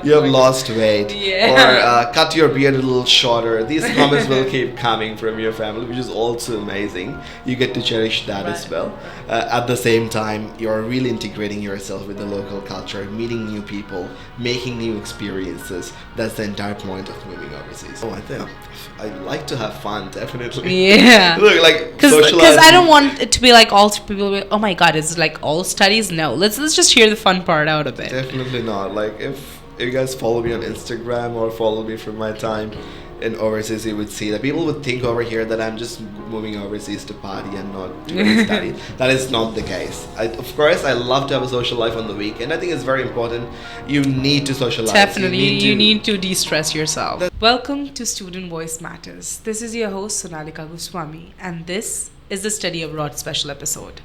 You have lost weight. Yeah. Or cut your beard a little shorter. These comments will keep coming from your family, which is also amazing. You get to cherish that as well. At the same time, you're really integrating yourself with the local culture, meeting new people, making new experiences. That's the entire point of moving overseas. Oh, I think I like to have fun, definitely. Yeah. Look, like Because socializing. I don't want it to be like all people be, oh my god, is it like all studies? No, let's just hear the fun part out of it. Definitely not. Like if you guys follow me on Instagram or follow me from my time in overseas, you would see that people would think over here that I'm just moving overseas to party and not doing study. That is not the case. Of course, I love to have a social life on the weekend. I think it's very important. You need to socialize. Definitely, you need to de-stress yourself. Welcome to Student Voice Matters. This is your host Sonalika Goswami, and this is the Study Abroad special episode.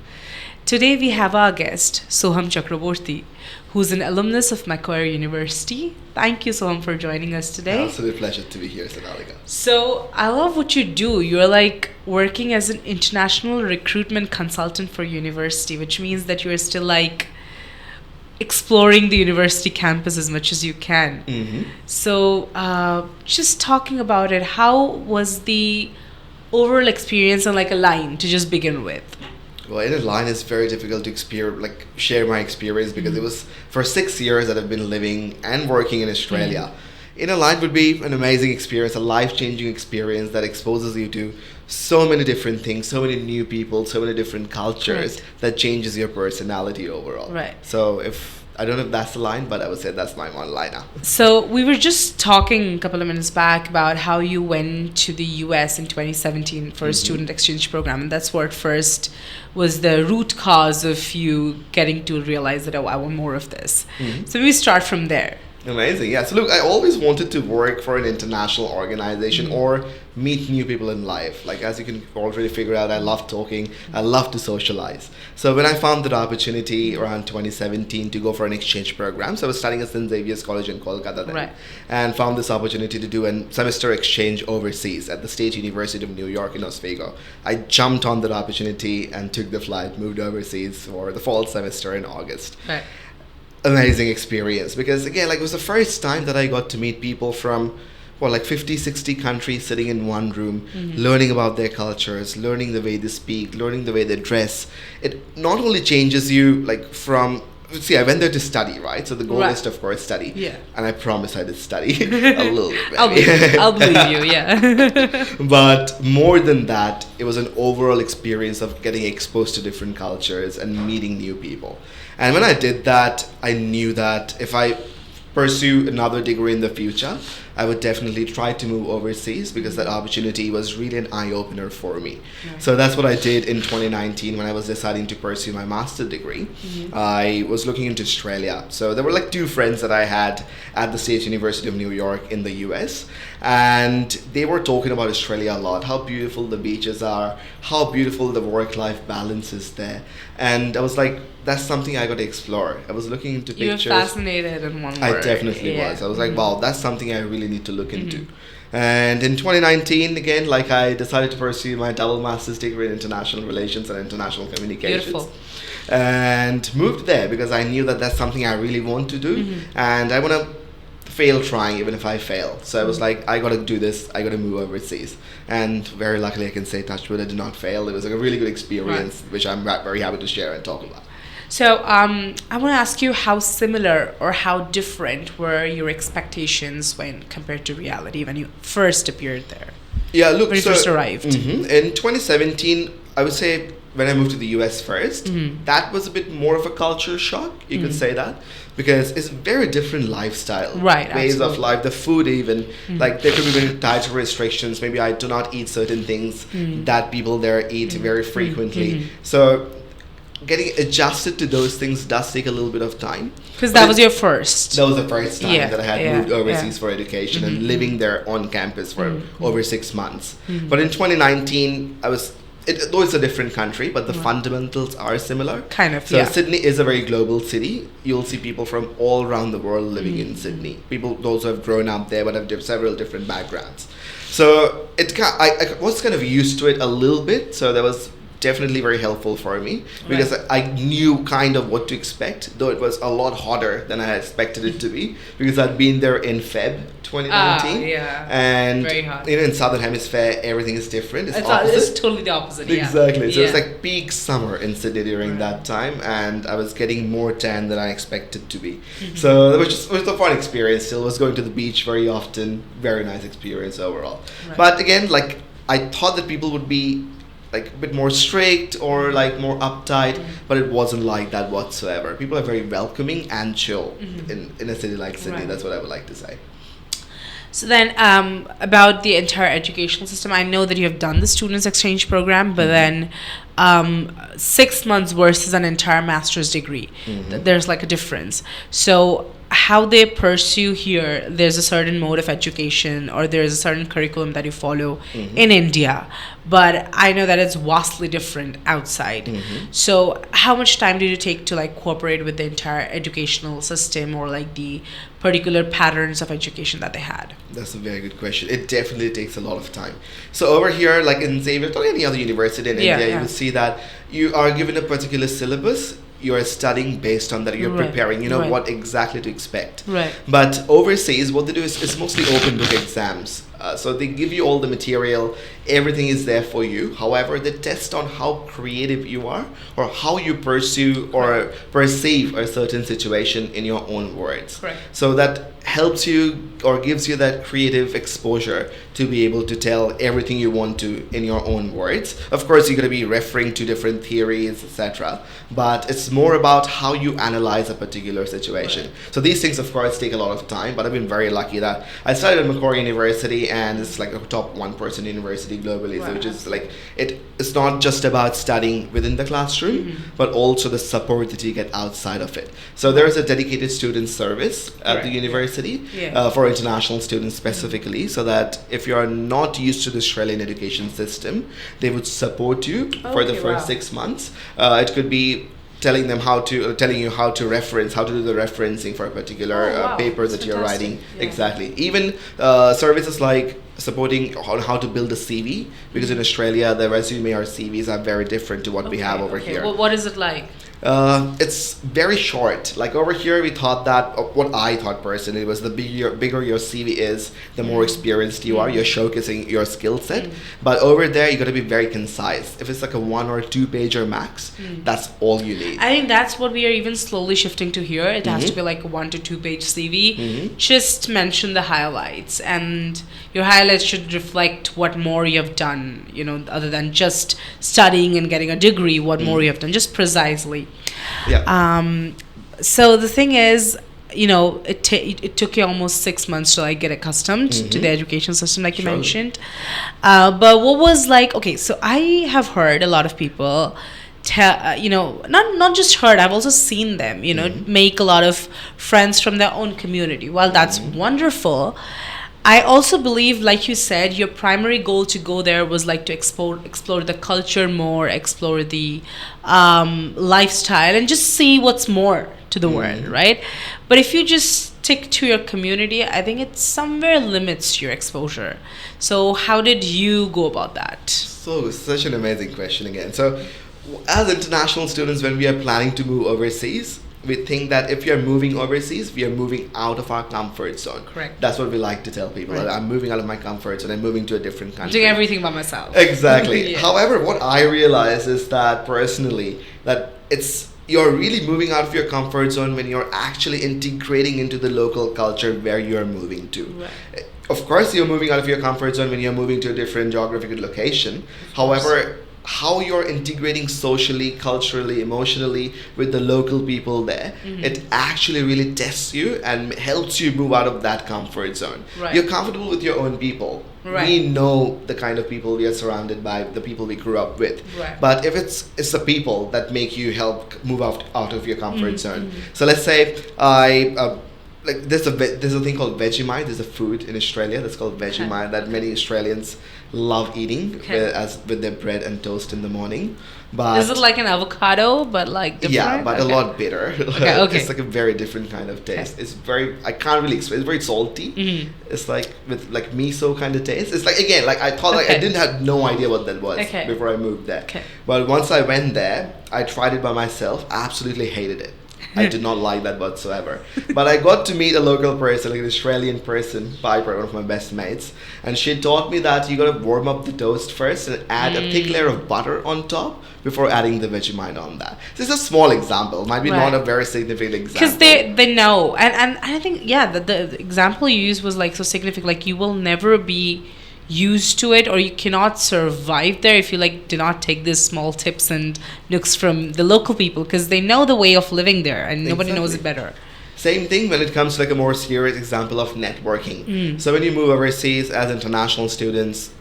Today we have our guest, Soham Chakraborty, who's an alumnus of Macquarie University. Thank you, Soham, for joining us today. Absolute pleasure to be here, Sonalika. So, I love what you do. You're like working as an international recruitment consultant for university, which means that you're still like exploring the university campus as much as you can. Mm-hmm. So, just talking about it, how was the overall experience on like a line to just begin with? Well, in a line, it's very difficult to share my experience because it was for 6 years that I've been living and working in Australia. In a line would be an amazing experience, a life-changing experience that exposes you to so many different things, so many new people, so many different cultures that changes your personality overall. Right. So I don't know if that's the line, but I would say that's my one-liner. So we were just talking a couple of minutes back about how you went to the US in 2017 for a student exchange program, and that's what first was the root cause of you getting to realize that, oh, I want more of this. So we start from there. Amazing. Yeah. So look, I always wanted to work for an international organization or meet new people in life. Like as you can already figure out, I love talking. I love to socialize. So when I found that opportunity around 2017 to go for an exchange program, so I was studying at St. Xavier's College in Kolkata then, and found this opportunity to do a semester exchange overseas at the State University of New York in Oswego. I jumped on that opportunity and took the flight, moved overseas for the fall semester in August. Right. Amazing experience because again, like it was the first time that I got to meet people from 50, 60 countries sitting in one room, learning about their cultures, learning the way they speak, learning the way they dress. It not only changes you I went there to study, right? So the goal is to, of course, study. Yeah. And I promise I did study a little bit. I'll believe you, yeah. But more than that, it was an overall experience of getting exposed to different cultures and meeting new people. And when I did that, I knew that if I pursue another degree in the future, I would definitely try to move overseas because that opportunity was really an eye-opener for me. So that's what I did in 2019 when I was deciding to pursue my master's degree. I was looking into Australia. So there were like two friends that I had at the State University of New York in the US, and they were talking about Australia a lot, how beautiful the beaches are, how beautiful the work-life balance is there. And I was like, that's something I got to explore. I was looking into pictures. You were fascinated in one word. I definitely was. I was like, wow, that's something I really need to look into. And in 2019, again, like I decided to pursue my double master's degree in international relations and international communications. Beautiful. And moved there because I knew that that's something I really want to do. And I want to fail trying even if I fail. So I was like, I got to do this. I got to move overseas. And very luckily, I can say, touch wood, I did not fail. It was like a really good experience, which I'm very happy to share and talk about. So I want to ask you how similar or how different were your expectations when compared to reality when you first appeared there? Yeah, look, when you first arrived. In 2017, I would say when I moved to the US first, that was a bit more of a culture shock, you could say that, because it's a very different lifestyle. Right, ways of life, the food even, like there could be dietary restrictions. Maybe I do not eat certain things that people there eat very frequently. So getting adjusted to those things does take a little bit of time. Because that was your first. That was the first time that I had moved overseas for education and living there on campus for over 6 months. But in 2019, though it's a different country, but the fundamentals are similar. Kind of, So Sydney is a very global city. You'll see people from all around the world living in Sydney. Those who have grown up there but have several different backgrounds. So I was kind of used to it a little bit. So there was definitely very helpful for me because I knew kind of what to expect, though it was a lot hotter than I had expected it to be because I'd been there in Feb 2019. And very hot. In Southern Hemisphere, everything is different. It's totally the opposite. Exactly. So it's like peak summer in Sydney during that time, and I was getting more tan than I expected to be. So it was a fun experience. Still, was going to the beach very often. Very nice experience overall. But again, like I thought that people would be like a bit more strict or like more uptight, but it wasn't like that whatsoever. People are very welcoming and chill in a city like Sydney. That's what I would like to say. So then, about the entire educational system, I know that you have done the students exchange program, but then 6 months versus an entire master's degree, there's like a difference. So how they pursue here, there's a certain mode of education or there's a certain curriculum that you follow in India, but I know that it's vastly different outside. So how much time did you take to like cooperate with the entire educational system or like the particular patterns of education that they had? That's a very good question. It definitely takes a lot of time. So over here, like in Xavier or any other university in India, you will see that you are given a particular syllabus. You are studying based on that. You're preparing. You know what exactly to expect. But overseas, what they do is it's mostly open book exams. So they give you all the material. Everything is there for you. However, they test on how creative you are or how you pursue or perceive a certain situation in your own words. So that helps you or gives you that creative exposure to be able to tell everything you want to in your own words. Of course, you're going to be referring to different theories, etc. But it's more about how you analyze a particular situation. So these things, of course, take a lot of time. But I've been very lucky that I studied at Macquarie University, and it's like a top 1% university globally. So which is like it's not just about studying within the classroom, but also the support that you get outside of it. So there is a dedicated student service at the university for international students specifically, so that if you are not used to the Australian education system, they would support you for the first 6 months. It could be telling you how to reference, how to do the referencing for a particular paper that you're writing. Exactly. Even services like supporting on how to build a CV, because in Australia the resume or CVs are very different to what we have over here. Well, what is it like? It's very short. Like over here, we thought that what I thought personally was the bigger your CV is, the more experienced you are. You're showcasing your skill set. But over there, you got to be very concise. If it's like a 1 or 2 pager max, that's all you need. I think that's what we are even slowly shifting to here. It has to be like a 1 to 2 page CV. Just mention the highlights, and your highlights should reflect what more you have done. You know, other than just studying and getting a degree, what more you have done, just precisely. So the thing is, you know, it took you almost 6 months to like get accustomed to the education system, like you mentioned. But what was like, okay, so I have heard a lot of people you know, not just heard, I've also seen them, you know, make a lot of friends from their own community. While that's wonderful, I also believe, like you said, your primary goal to go there was like to explore the culture more, explore the lifestyle, and just see what's more to the world, right? But if you just stick to your community, I think it somewhere limits your exposure. So how did you go about that? So such an amazing question again. So as international students, when we are planning to move overseas, we think that if you're moving overseas, we are moving out of our comfort zone. Correct. That's what we like to tell people. That I'm moving out of my comfort zone. I'm moving to a different country. Doing everything by myself. Exactly. However, what I realize is that personally, that you're really moving out of your comfort zone when you're actually integrating into the local culture where you're moving to. Of course, you're moving out of your comfort zone when you're moving to a different geographical location. However, how you're integrating socially, culturally, emotionally with the local people there, it actually really tests you and helps you move out of that comfort zone. You're comfortable with your own people. We know the kind of people we are surrounded by, the people we grew up with. But if it's the people that make you help move out of your comfort zone. So let's say like there's a thing called Vegemite. There's a food in Australia that's called Vegemite that many Australians love eating with their bread and toast in the morning. But is it like an avocado, but like different? Yeah, but a lot bitter. Okay. It's like a very different kind of taste. It's very, I can't really explain. It's very salty. Mm-hmm. It's like with like miso kind of taste. It's like, again, like I thought, like I didn't have no idea what that was before I moved there. Okay. But once I went there, I tried it by myself. I absolutely hated it. I did not like that whatsoever. But I got to meet a local person, like an Australian person, Piper, one of my best mates, and she taught me that you gotta warm up the toast first and add a thick layer of butter on top before adding the Vegemite on that. This is a small example, might be not a very significant example. Because they know, and I think the example you used was like so significant. Like you will never be used to it, or you cannot survive there if you like do not take these small tips and nooks from the local people, because they know the way of living there and nobody knows it better. Same thing when it comes to like a more serious example of networking. So when you move overseas as international students,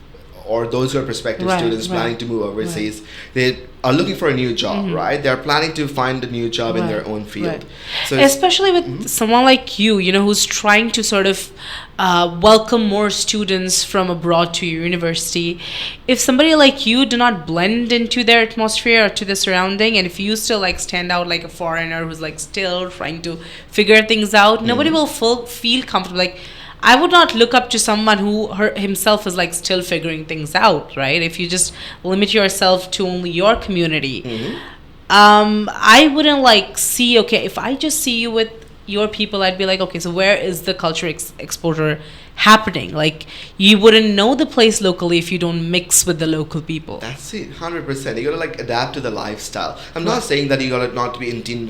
or those who are prospective students planning to move overseas, they are looking for a new job, right? They're planning to find a new job in their own field. So especially with someone like you know, who's trying to sort of welcome more students from abroad to your university. If somebody like you do not blend into their atmosphere or to the surrounding, and if you still like stand out like a foreigner who's like still trying to figure things out, nobody will feel comfortable. Like, I would not look up to someone who himself is like still figuring things out, right? If you just limit yourself to only your community, I wouldn't like see, okay, if I just see you with your people, I'd be like, okay, so where is the culture exposure happening? Like, you wouldn't know the place locally if you don't mix with the local people. That's it, 100%. You gotta like adapt to the lifestyle. I'm not saying that you gotta not be in tune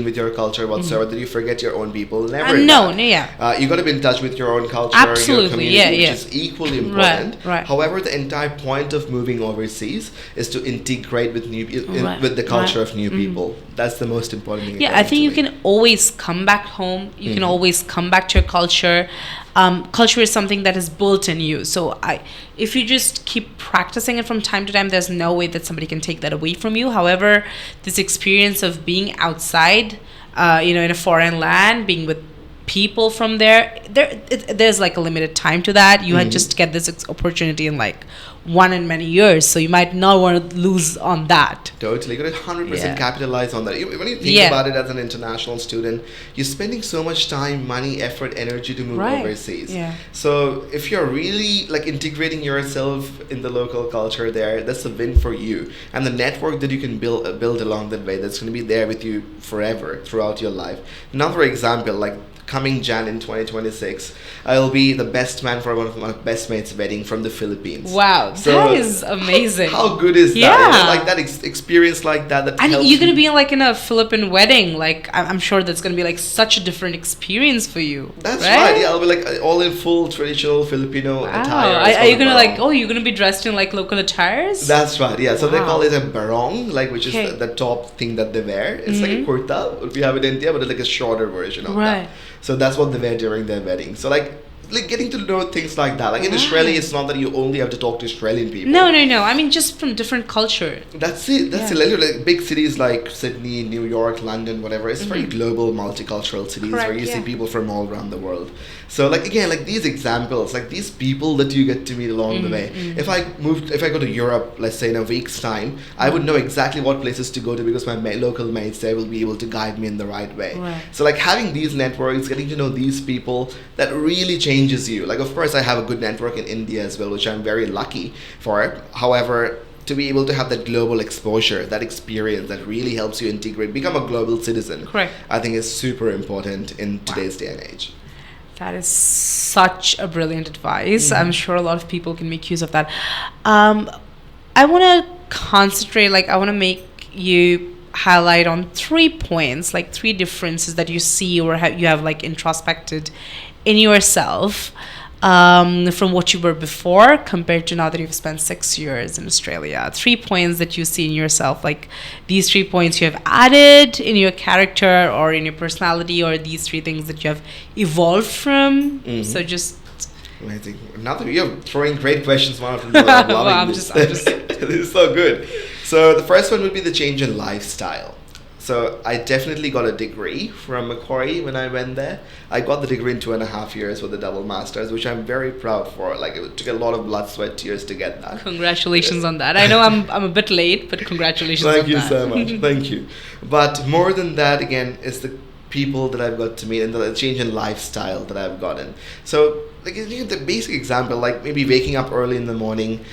with your culture whatsoever, that you forget your own people. Never. You gotta be in touch with your own culture, absolutely, your community, which is equally important. Right. However, the entire point of moving overseas is to integrate with with the culture of new people. That's the most important thing. Yeah, I think you can always come back home. You can always come back to your culture. Culture is something that is built in you. So if you just keep practicing it from time to time, there's no way that somebody can take that away from you. However, this experience of being outside, in a foreign land, being with people from there's like a limited time to that. You had just get this opportunity in like one in many years, so you might not want to lose on that. Totally, you got to 100% capitalize on that. When you think about it as an international student, you're spending so much time, money, effort, energy to move overseas. So if you're really like integrating yourself in the local culture there, that's a win for you. And the network that you can build along that way, that's going to be there with you forever throughout your life. Another example, like coming Jan in 2026, I'll be the best man for one of my best mates' wedding from the Philippines. Wow, so that is amazing. How good is that? Like that experience like that. And you're gonna be like in a Philippine wedding. Like I'm sure that's gonna be like such a different experience for you. That's right. Yeah, I'll be like all in full traditional Filipino attire. Are you gonna like? Oh, you're gonna be dressed in like local attires? That's right. Yeah. So they call it a barong, like which is the top thing that they wear. It's like a kurta, what we have in India, but it's like a shorter version of that. So that's what they wear during their wedding. So like getting to know things like that. Like in Australia, it's not that you only have to talk to Australian people. No. I mean, just from different culture. That's it. That's it. Like big cities like Sydney, New York, London, whatever. It's very global, multicultural cities where you see people from all around the world. So like again, like these examples, like these people that you get to meet along the way. If I go to Europe, let's say in a week's time, I would know exactly what places to go to because my local mates there will be able to guide me in the right way. So like having these networks, getting to know these people, that really changes you. Like of course I have a good network in India as well, which I'm very lucky for. However, to be able to have that global exposure, that experience that really helps you integrate, become a global citizen, I think is super important in today's day and age. That is such a brilliant advice. I'm sure a lot of people can make use of that. I want to concentrate, like I want to make you highlight on 3 points, like 3 differences that you see or you have like introspected in yourself from what you were before compared to now that you've spent 6 years in Australia. 3 points that you see in yourself, like these 3 points you have added in your character or in your personality, or these 3 things that you have evolved from. So just amazing. Now that you're throwing great questions one after another, I'm loving this. This is so good. So the first one would be the change in lifestyle. So I definitely got a degree from Macquarie when I went there. I got the degree in 2.5 years with the double masters, which I'm very proud for. Like, it took a lot of blood, sweat, tears to get that. Congratulations on that. I know I'm a bit late, but congratulations on that. Thank you so much. Thank you. But more than that, again, is the people that I've got to meet and the change in lifestyle that I've gotten. So, like, the basic example, like maybe waking up early in the morning,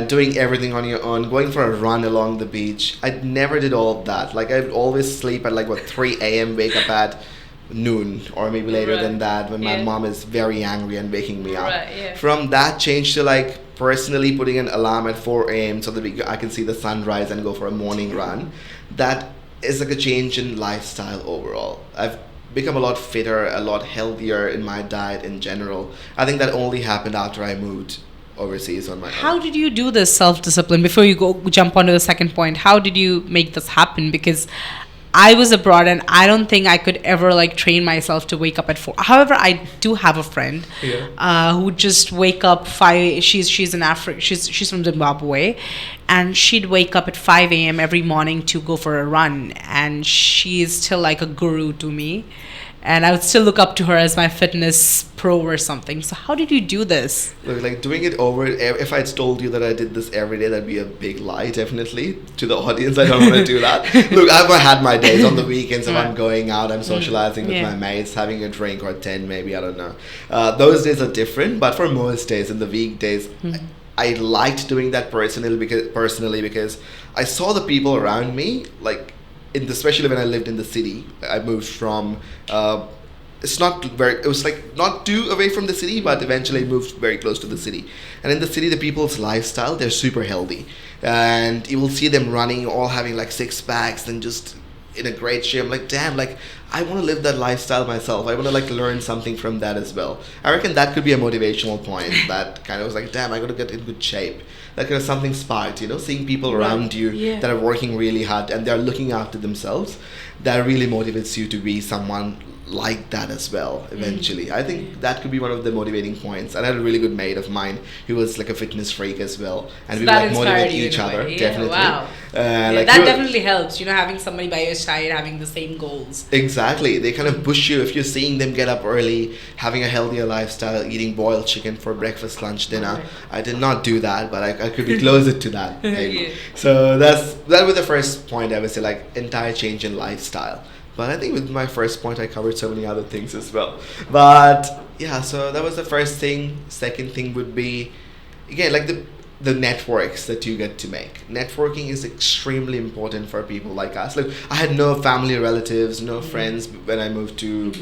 doing everything on your own, going for a run along the beach. I never did all of that. Like, I would always sleep at 3 a.m., wake up at noon or maybe later than that when my mom is very angry and waking me up. From that change to personally putting an alarm at 4 a.m. so that I can see the sunrise and go for a morning run. That is like a change in lifestyle overall. I've become a lot fitter, a lot healthier in my diet in general. I think that only happened after I moved overseas on my own. How did you do this self-discipline? Before you jump onto the second point, how did you make this happen? Because I was abroad and I don't think I could ever train myself to wake up at 4. However, I do have a friend who just wake up 5. She's in Africa. She's from Zimbabwe, and she'd wake up at 5 a.m. every morning to go for a run, and she's still like a guru to me. And I would still look up to her as my fitness pro or something. So how did you do this? Look, doing it over, if I'd told you that I did this every day, that'd be a big lie, definitely. To the audience, I don't want to do that. Look, I've had my days on the weekends if I'm going out, I'm socializing with my mates, having a drink or 10 maybe, I don't know. Those days are different, but for most days, in the weekdays, I liked doing that personally because I saw the people around me, especially when I lived in the city. I moved from it was not too away from the city, but eventually I moved very close to the city. And in the city, the people's lifestyle, they're super healthy, and you will see them running, all having 6 packs and just in a great shape. I'm like, damn, I want to live that lifestyle myself. I want to learn something from that as well. I reckon that could be a motivational point that kind of was damn, I got to get in good shape. That kind of something sparked, seeing people around you that are working really hard and they're looking after themselves. That really motivates you to be someone like that as well eventually. I think that could be one of the motivating points. And I had a really good mate of mine who was a fitness freak as well, and we would motivate each other. Definitely. Wow. That definitely helps, having somebody by your side having the same goals. Exactly. They kind of push you. If you're seeing them get up early, having a healthier lifestyle, eating boiled chicken for breakfast, lunch, dinner. I did not do that, but I could be closer to that maybe. So that was the first point, I would say, entire change in lifestyle. But I think with my first point, I covered so many other things as well. But yeah, so that was the first thing. Second thing would be, again, the networks that you get to make. Networking is extremely important for people like us. I had no family, relatives, no friends when I moved to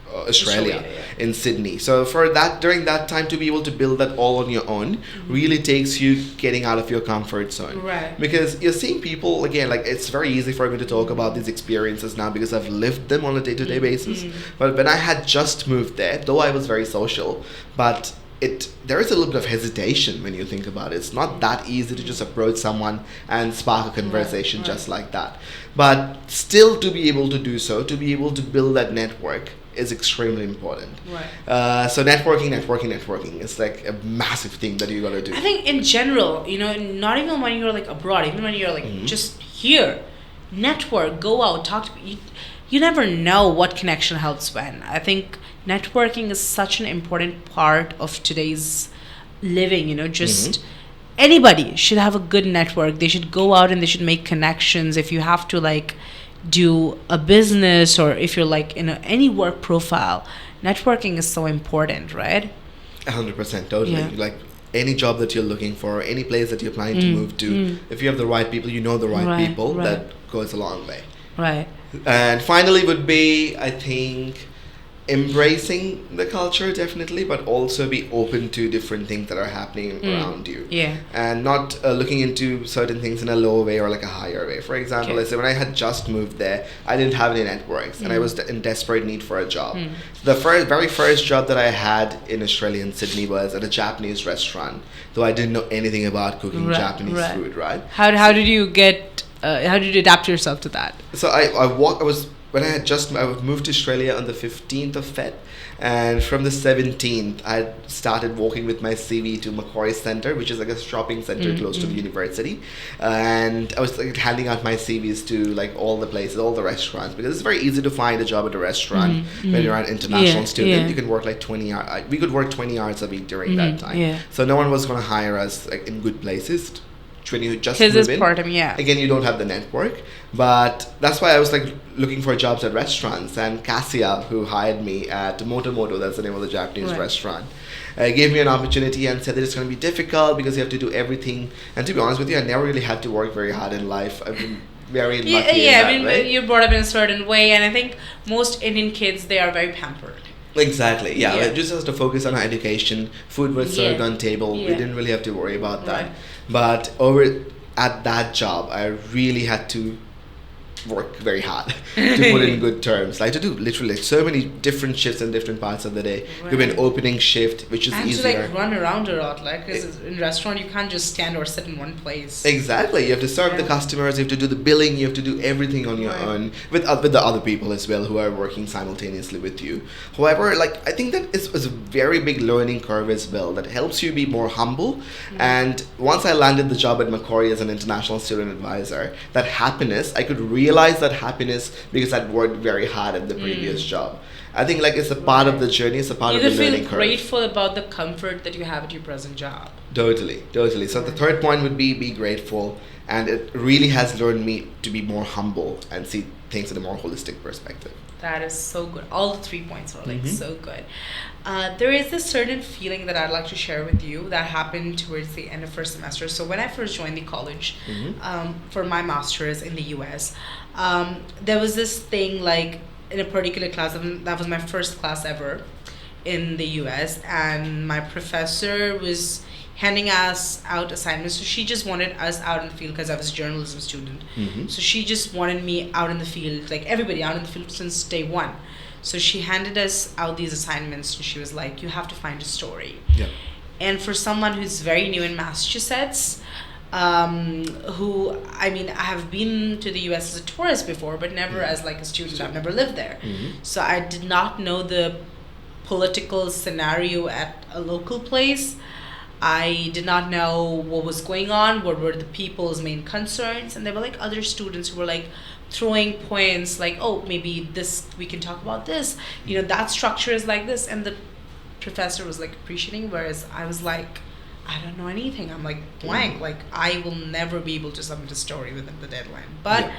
Australia in Sydney. So for that, during that time, to be able to build that all on your own really takes you getting out of your comfort zone. Right. Because you're seeing people, again, it's very easy for me to talk about these experiences now because I've lived them on a day-to-day basis. But when I had just moved there, though I was very social, but there is a little bit of hesitation when you think about it. It's not that easy to just approach someone and spark a conversation just like that. But still, to be able to do so, to be able to build that network is extremely important. Right. So networking is a massive thing that you gotta do. I think in general, not even when you're abroad, even when you're just here, network, go out, talk to people. You never know what connection helps when. I think networking is such an important part of today's living, anybody should have a good network. They should go out and they should make connections. If you have to do a business, or if you're in any work profile, networking is so important, right? 100%, totally. Any job that you're looking for, any place that you're planning to move to, if you have the right people, the right people, that goes a long way. Right. And finally would be, I think, embracing the culture, definitely, but also be open to different things that are happening around you. Yeah. And not looking into certain things in a lower way or a higher way. For example, let's say when I had just moved there, I didn't have any networks and I was in desperate need for a job. The very first job that I had in Australia, in Sydney, was at a Japanese restaurant, though I didn't know anything about cooking Japanese food, right? How did you adapt yourself to that? So I when I moved to Australia on the 15th of Feb, and from the 17th, I started walking with my CV to Macquarie Centre, which is like a shopping centre close to the university, and I was like handing out my CVs to like all the places, all the restaurants, because it's very easy to find a job at a restaurant when you're an international student. You can work like 20 hours. We could work 20 hours a week during that time. So no one was going to hire us like in good places. When you just move it's in, part-time, again, you don't have the network, but that's why I was like looking for jobs at restaurants, and Cassia, who hired me at Moto, that's the name of the Japanese restaurant, gave me an opportunity and said that it's going to be difficult because you have to do everything. And to be honest with you, I never really had to work very hard in life. I've been very lucky in that way. You're brought up in a certain way, and I think most Indian kids, they are very pampered. Exactly, it just has to focus on our education. Food was served on table. We didn't really have to worry about that. But over at that job, I really had to work very hard to put in good terms. Like to do literally so many different shifts in different parts of the day. Could be an opening shift, which is easier. And to like run around a lot, like because in restaurant you can't just stand or sit in one place. Exactly, you have to serve the customers, you have to do the billing, you have to do everything on your own with the other people as well who are working simultaneously with you. However, like I think that is a very big learning curve as well that helps you be more humble. And once I landed the job at Macquarie as an international student advisor, that happiness, I could realize that happiness because I'd worked very hard at the previous job. I think like it's a part of the journey, it's a part of the learning curve. You feel grateful about the comfort that you have at your present job. Totally. So the third point would be grateful, and it really has learned me to be more humble and see things in a more holistic perspective. That is so good. All the 3 points are like so good. There is this certain feeling that I'd like to share with you that happened towards the end of first semester. So when I first joined the college for my master's in the US, there was this thing like in a particular class, that was my first class ever in the US, and my professor was handing us out assignments. So she just wanted us out in the field because I was a journalism student. So she just wanted me out in the field, like everybody out in the field since day one. So she handed us out these assignments and she was like, you have to find a story. And for someone who's very new in Massachusetts, who, I mean, I have been to the US as a tourist before, but never as like a student. I've never lived there. So I did not know the political scenario at a local place. I did not know what was going on, what were the people's main concerns, and there were like other students who were like throwing points like, oh, maybe this, we can talk about this, you know, that structure is like this, and the professor was like appreciating, whereas I was like, I don't know anything, I'm like blank, like I will never be able to submit a story within the deadline. But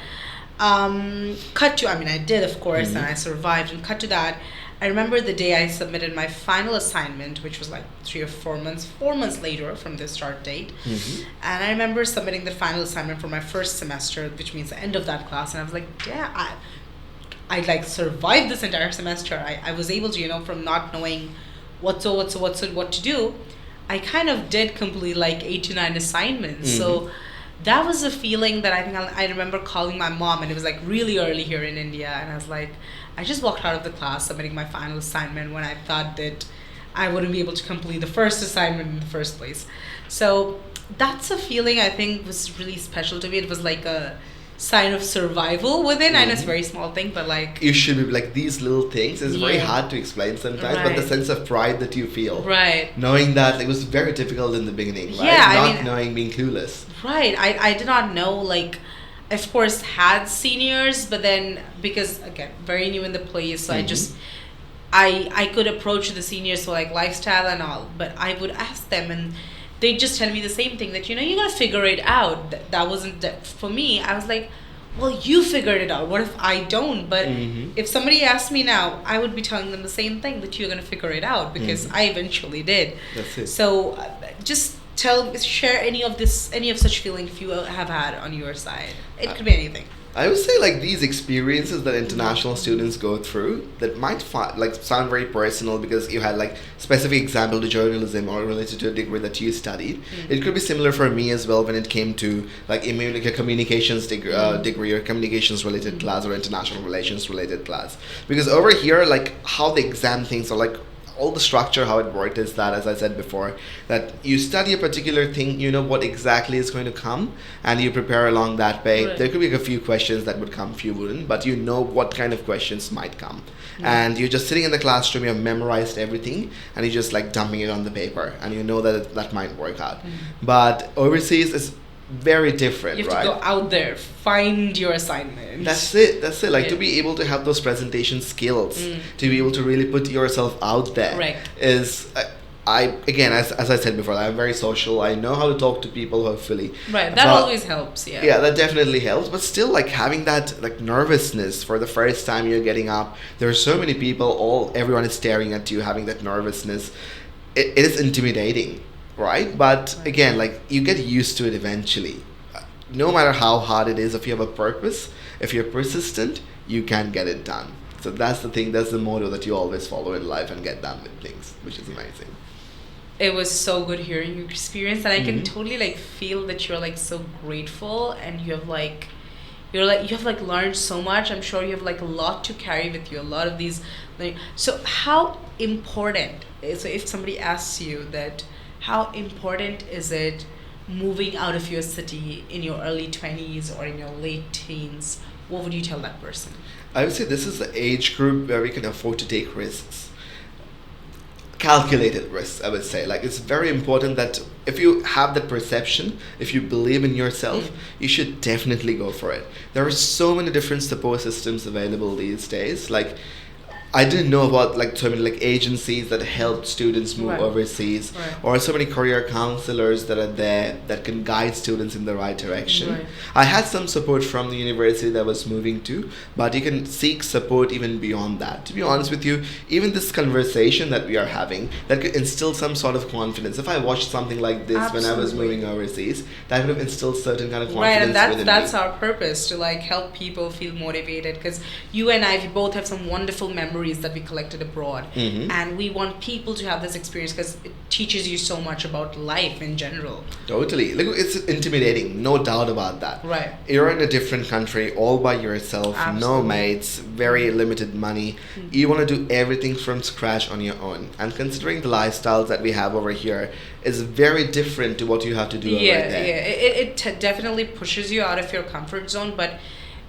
cut to, I mean I did of course, and I survived, and cut to that, I remember the day I submitted my final assignment, which was like 3 or 4 months later from the start date. And I remember submitting the final assignment for my first semester, which means the end of that class. And I was like, yeah, I like survived this entire semester. I was able to, you know, from not knowing what to do, I kind of did complete like 8 to 9 assignments. So that was a feeling that I think I remember calling my mom, and it was like really early here in India, and I was like, I just walked out of the class submitting my final assignment when I thought that I wouldn't be able to complete the first assignment in the first place. So that's a feeling I think was really special to me. It was like a sign of survival within. I know it's a very small thing, but like you should be like these little things is very hard to explain sometimes, but the sense of pride that you feel, knowing that it was very difficult in the beginning, right? Knowing, being clueless, I did not know, like, of course had seniors, but then because again very new in the place, so I could approach the seniors for like lifestyle and all, but I would ask them and they just tell me the same thing, that, you know, you gotta figure it out. That wasn't for me. I was like, well, you figured it out. What if I don't? But if somebody asked me now, I would be telling them the same thing, that you're gonna figure it out, because I eventually did. That's it. So just share any of such feeling if you have had on your side. It could be anything. I would say like these experiences that international students go through that might sound very personal because you had like specific example to journalism or related to a degree that you studied. It could be similar for me as well when it came to like a communications degree or communications related class or international relations related class. Because over here, like how they exam things, or like all the structure, how it worked is that, as I said before, that you study a particular thing, you know what exactly is going to come, and you prepare along that way. Right. There could be a few questions that would come, few wouldn't, but you know what kind of questions might come. And you're just sitting in the classroom, you've memorized everything, and you're just like dumping it on the paper, and you know that that might work out. But overseas is very different, You have right? to go out there, find your assignment. That's it. Like Yeah. to be able to have those presentation skills, to be able to really put yourself out there, Correct. is. I again, as I said before, I'm very social. I know how to talk to people, hopefully. Right, that But- always helps, yeah. Yeah, that definitely helps. But still, like having that like nervousness for the first time you're getting up. There are so many people. Everyone is staring at you, having that nervousness. It is intimidating, right? But again, like you get used to it eventually. No matter how hard it is, if you have a purpose, if you're persistent, you can get it done. So that's the thing. That's the motto that you always follow in life and get done with things, which is amazing. It was so good hearing your experience, and I can totally like feel that you're like so grateful, and you have like learned so much. I'm sure you have like a lot to carry with you, a lot of these like, so how important is, so if somebody asks you that, how important is it moving out of your city in your early 20s or in your late teens, what would you tell that person? I would say this is the age group where we can afford to take risks. Calculated risks, I would say. Like it's very important that if you have that perception, if you believe in yourself, you should definitely go for it. There are so many different support systems available these days. Like I didn't know about like so many like agencies that help students move Right. overseas, Right. or so many career counselors that are there that can guide students in the right direction. Right. I had some support from the university that I was moving to, but you can seek support even beyond that. To be honest with you, even this conversation that we are having, that could instill some sort of confidence. If I watched something like this when I was Absolutely. moving overseas, that would have instilled certain kind of Right, confidence and within that's me. our purpose, to like help people feel motivated, because you and I, we both have some wonderful memories that we collected abroad, and we want people to have this experience because it teaches you so much about life in general. Totally. Look, it's intimidating, no doubt about that. Right. You're in a different country all by yourself, no Absolutely. mates, very limited money. You want to do everything from scratch on your own. And considering the lifestyles that we have over here is very different to what you have to do over Yeah, there. it definitely pushes you out of your comfort zone, but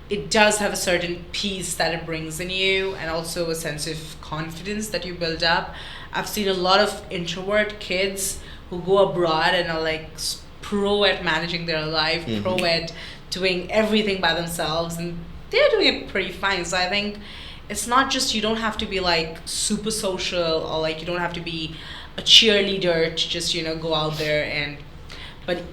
it does have a certain peace that it brings in you, and also a sense of confidence that you build up. I've seen a lot of introvert kids who go abroad and are like pro at managing their life, pro at doing everything by themselves, and they're doing it pretty fine. So I think it's not just, you don't have to be like super social, or like you don't have to be a cheerleader to just, you know, go out there and, but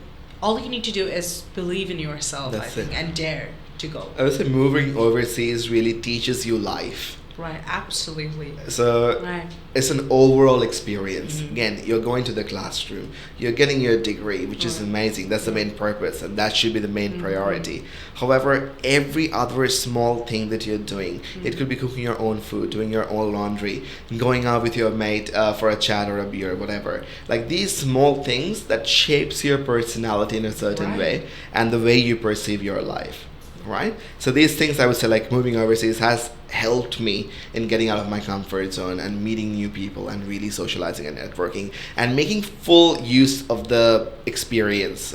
all you need to do is believe in yourself, I That's think, it. and dare to go. I would say moving overseas really teaches you life. Right, absolutely. So Right. it's an overall experience. Again, you're going to the classroom, you're getting your degree, which is amazing. That's the main purpose, and that should be the main priority. However, every other small thing that you're doing, it could be cooking your own food, doing your own laundry, going out with your mate for a chat or a beer, whatever. Like these small things that shapes your personality in a certain Right. way and the way you perceive your life. Right? So these things, I would say, like moving overseas has helped me in getting out of my comfort zone and meeting new people and really socializing and networking and making full use of the experience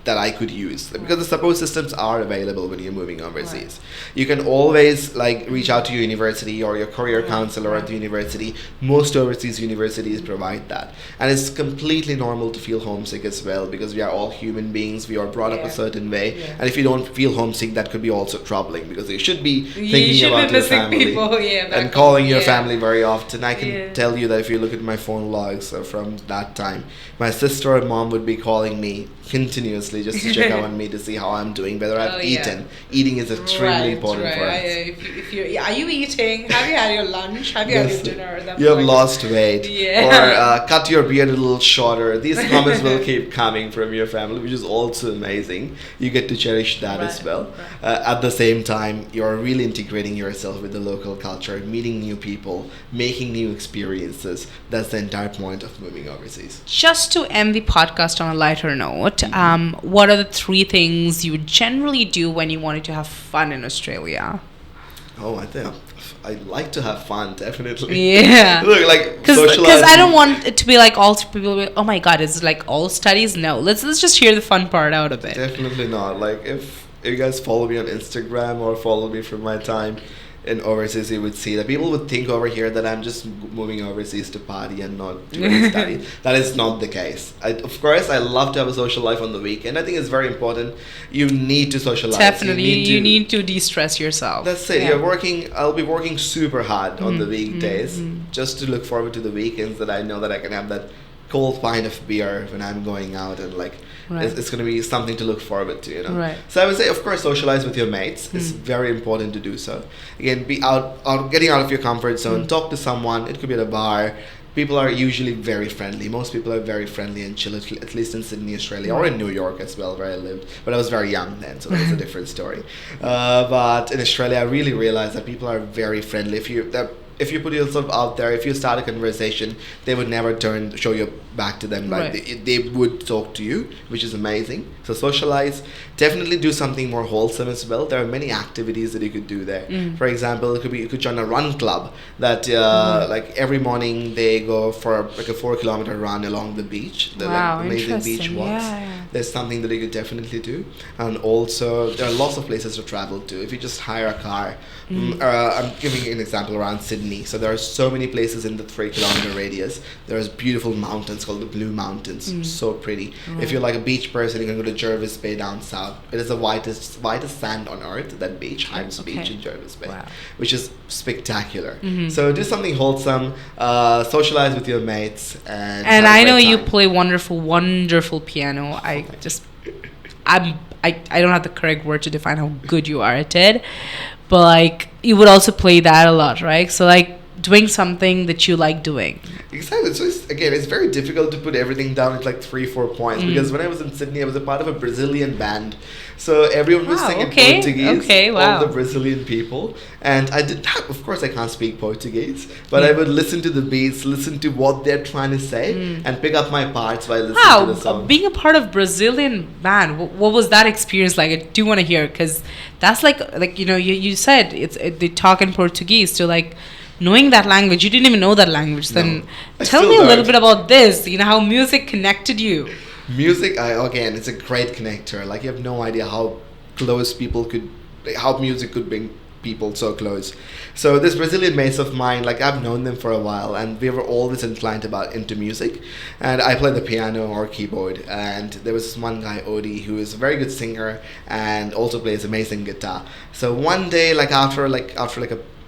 that I could use, because the support systems are available when you're moving overseas. You can always like reach out to your university or your career counselor at the university. Most overseas universities provide that, and it's completely normal to feel homesick as well, because we are all human beings. We are brought up Yeah. a certain way, Yeah. and if you don't feel homesick, that could be also troubling, because you should be You thinking should about be your missing family people, yeah, back and calling home, your yeah. family very often. I can Yeah. tell you that if you look at my phone logs from that time, my sister and mom would be calling me continuously just to check out on me to see how I'm doing, whether I've Oh, yeah. eaten. Eating is extremely important for us. If you are you eating? Have you had your lunch? Have you had your dinner? That You have like- lost weight, Yeah. or cut your beard a little shorter. These comments will keep coming from your family, which is also amazing. You get to cherish that as Right, well. At the same time, you're really integrating yourself with the local culture, meeting new people, making new experiences. That's the entire point of moving overseas. Just to end the podcast on a lighter note, what are the 3 things you would generally do when you wanted to have fun in Australia? Oh, I think I like to have fun, definitely. Yeah. Look, like Because socializing. I don't want it to be like all people be, oh my god, is it like all studies? No, let's just hear the fun part out of it. Definitely not. Like if you guys follow me on Instagram or follow me from my time in overseas, you would see that people would think over here that I'm just moving overseas to party and not do any study. That is not the case. Of course, I love to have a social life on the weekend. I think it's very important. You need to socialize. Definitely, you need to de-stress yourself. That's it. Yeah. You're working. I'll be working super hard on the weekdays mm. just to look forward to the weekends that I know that I can have that cold pint of beer when I'm going out and like Right. it's going to be something to look forward to, you know. Right. So I would say, of course, socialize with your mates. It's very important to do so. Again, be getting out of your comfort zone. Talk to someone. It could be at a bar. People are usually very friendly. Most people are very friendly and chill, at least in Sydney, Australia, or in New York as well, where I lived. But I was very young then, so that's a different story. But in Australia, I really realized that people are very friendly. If you put yourself out there, if you start a conversation, they would never show your back to them. Like Right. they would talk to you, which is amazing. So socialize. Definitely do something more wholesome as well. There are many activities that you could do there. For example, it could be you could join a run club that like every morning they go for like a 4 kilometer run along the beach. The Wow, like amazing beach interesting. walks. Yeah. There's something that you could definitely do. And also there are lots of places to travel to. If you just hire a car, I'm giving you an example around Sydney. So there are so many places in the 3 kilometer radius. There's beautiful mountains called the Blue Mountains. So pretty. If you're like a beach person, you can go to Jervis Bay down south. It is the whitest sand on earth, that beach, Hymes Beach in Jervis Bay, Wow. which is spectacular. So do something wholesome, socialize with your mates, and And have a I know great you time. play wonderful piano. I don't have the correct word to define how good you are at it, but like you would also play that a lot, right? So like doing something that you like doing. Exactly. So it's very difficult to put everything down at like 3-4 points because when I was in Sydney, I was a part of a Brazilian band. So everyone was Wow, singing okay, Portuguese, okay, wow. all the Brazilian people. And I did not, of course I can't speak Portuguese, but I would listen to the beats, listen to what they're trying to say, and pick up my parts while listening to the Wow, song. being a part of Brazilian band, what was that experience like? I do want to hear, because that's like you know, you said they talk in Portuguese, so like knowing that language, you didn't even know that language. Then I tell still me a little don't. bit about this. You know how music connected you. Music, again, it's a great connector. Like you have no idea how close how music could bring people so close. So this Brazilian mates of mine, like I've known them for a while, and we were always inclined into music. And I play the piano or keyboard. And there was this one guy, Odie, who is a very good singer and also plays amazing guitar. So one day,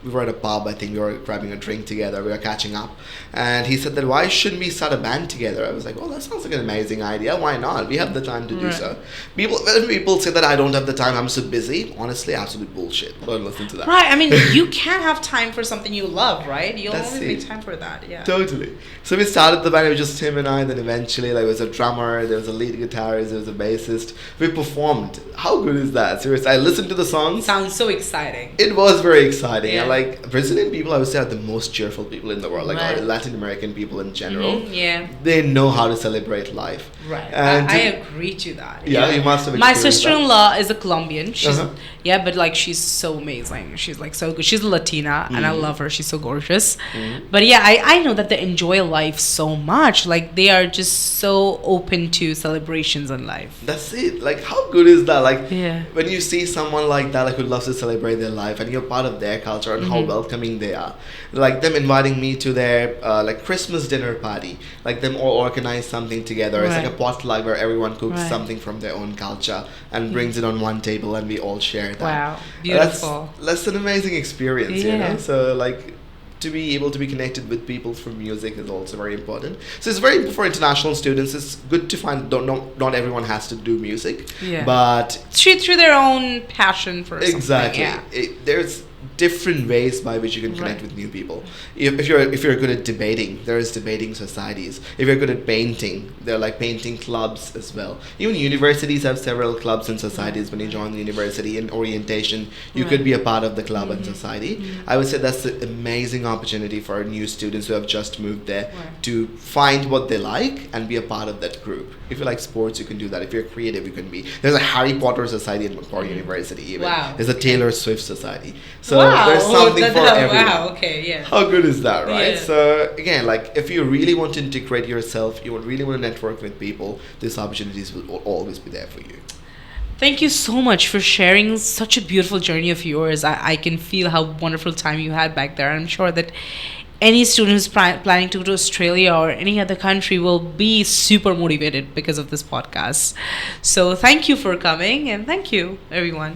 we were at a pub, I think we were grabbing a drink together, we were catching up, and he said that why shouldn't we start a band together? I was like, oh, that sounds like an amazing idea, why not? We have the time to do so. When people say that I don't have the time, I'm so busy, honestly, absolute bullshit. Don't listen to that. Right, I mean, you can't have time for something you love, right? You'll That's always make it. time for that, yeah. Totally. So we started the band, it was just him and I, then eventually there was a drummer, there was a lead guitarist, there was a bassist. We performed. How good is that? Seriously, I listened to the songs. Sounds so exciting. It was very exciting. Yeah. And like Brazilian people, I would say, are the most cheerful people in the world. Like Right. Latin American people in general. Yeah. They know how to celebrate life. Right, And I agree to that. Yeah, you must have My experienced sister-in-law is a Colombian. She's Uh-huh. but like she's so amazing. She's like so good. She's a Latina, and I Mm-hmm. love her. She's so gorgeous. But yeah, I know that they enjoy life so much. Like they are just so open to celebrations in life. That's it. Like, how good is that? Like, Yeah. when you see someone like that, like, who loves to celebrate their life, and you're part of their culture and how welcoming they are. Like, them inviting me to their, like, Christmas dinner party. Like, them all organize something together. It's like a Right. potluck where everyone cooks Right. something from their own culture and brings it on one table, and we all share that. Wow, beautiful. That's an amazing experience, you Yeah. know? So, like, to be able to be connected with people through music is also very important. So it's very for international students. It's good to find not everyone has to do music, Yeah. but Through their own passion for exactly, something. Yeah. there's different ways by which you can connect Right. with new people. If you're good at debating, there's debating societies. If you're good at painting, there are like painting clubs as well. Even universities have several clubs and societies. When you join the university in orientation, you could be a part of the club and society. I would say that's an amazing opportunity for new students who have just moved there Right. to find what they like and be a part of that group. If you like sports, you can do that. If you're creative, you can be. There's a Harry Potter society in Macquarie University even. Wow. There's a Taylor Swift society. So So there's something for everyone. Wow, okay, yeah. How good is that, right? Yeah. So again, like if you really want to integrate yourself, you really want to network with people, these opportunities will always be there for you. Thank you so much for sharing such a beautiful journey of yours. I can feel how wonderful time you had back there. I'm sure that any student who's planning to go to Australia or any other country will be super motivated because of this podcast. So thank you for coming, and thank you, everyone.